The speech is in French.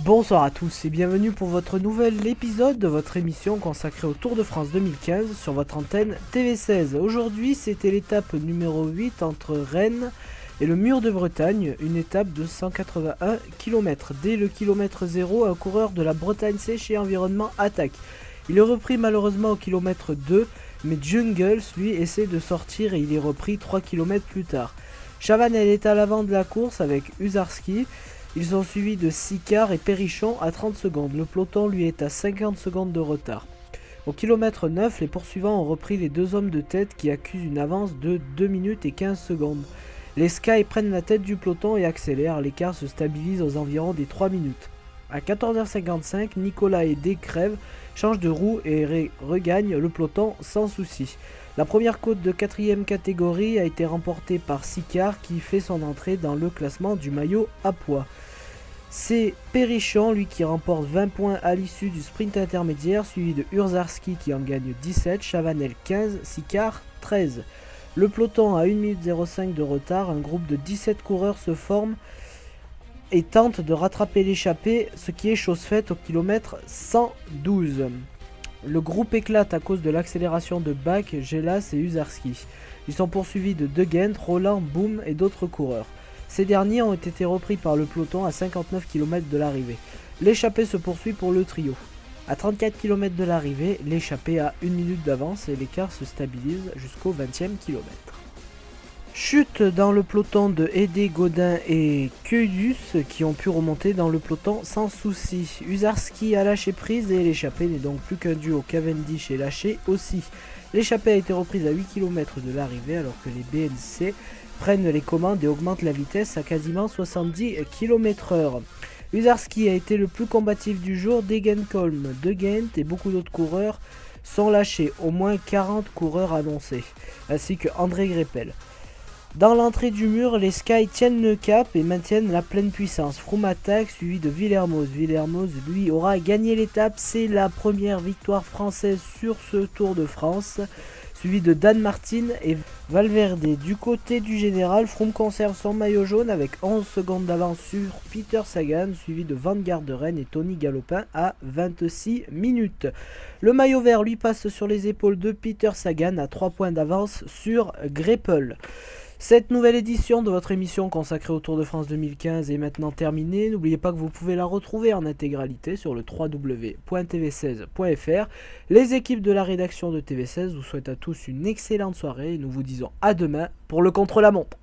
Bonsoir à tous et bienvenue pour votre nouvel épisode de votre émission consacrée au Tour de France 2015 sur votre antenne TV16. Aujourd'hui, c'était l'étape numéro 8 entre Rennes et le Mur de Bretagne, une étape de 181 km. Dès le kilomètre 0, un coureur de la Bretagne Sèche et Environnement attaque. Il est repris malheureusement au kilomètre 2, mais Jungles, lui, essaie de sortir et il est repris 3 km plus tard. Chavanel est à l'avant de la course avec Husarski. Ils sont suivis de Sicard et Perrichon à 30 secondes. Le peloton lui est à 50 secondes de retard. Au kilomètre 9, les poursuivants ont repris les deux hommes de tête qui accusent une avance de 2 minutes et 15 secondes. Les Sky prennent la tête du peloton et accélèrent. L'écart se stabilise aux environs des 3 minutes. À 14h55, Nicolas et Descrèves changent de roue et regagnent le peloton sans souci. La première côte de 4ème catégorie a été remportée par Sicard qui fait son entrée dans le classement du maillot à pois. C'est Perrichon, lui, qui remporte 20 points à l'issue du sprint intermédiaire, suivi de Husarski qui en gagne 17, Chavanel 15, Sicard 13. Le peloton a 1 minute 05 de retard, un groupe de 17 coureurs se forme et tente de rattraper l'échappée, ce qui est chose faite au kilomètre 112. Le groupe éclate à cause de l'accélération de Bach, Gelas et Husarski. Ils sont poursuivis de De Gendt, Roland, Boom et d'autres coureurs. Ces derniers ont été repris par le peloton à 59 km de l'arrivée. L'échappée se poursuit pour le trio. À 34 km de l'arrivée, l'échappée a 1 minute d'avance et l'écart se stabilise jusqu'au 20e kilomètre. Chute dans le peloton de Hédé, Godin et Keulius qui ont pu remonter dans le peloton sans souci. Husarski a lâché prise et l'échappée n'est donc plus qu'un duo. Cavendish est lâché aussi. L'échappée a été reprise à 8 km de l'arrivée alors que les BNC prennent les commandes et augmentent la vitesse à quasiment 70 km/h. Husarski a été le plus combatif du jour. Degenkolb, De Gendt et beaucoup d'autres coureurs sont lâchés, au moins 40 coureurs annoncés, ainsi que André Greipel. Dans l'entrée du mur, les Sky tiennent le cap et maintiennent la pleine puissance. Froome attaque, suivi de Villermoz. Villermoz, lui, aura gagné l'étape. C'est la première victoire française sur ce Tour de France, suivi de Dan Martin et Valverde. Du côté du général, Froome conserve son maillot jaune avec 11 secondes d'avance sur Peter Sagan, suivi de Van Garderen et Tony Galopin à 26 minutes. Le maillot vert lui passe sur les épaules de Peter Sagan à 3 points d'avance sur Greipel. Cette nouvelle édition de votre émission consacrée au Tour de France 2015 est maintenant terminée. N'oubliez pas que vous pouvez la retrouver en intégralité sur le www.tv16.fr. Les équipes de la rédaction de TV16 vous souhaitent à tous une excellente soirée et nous vous disons à demain pour le contre-la-montre.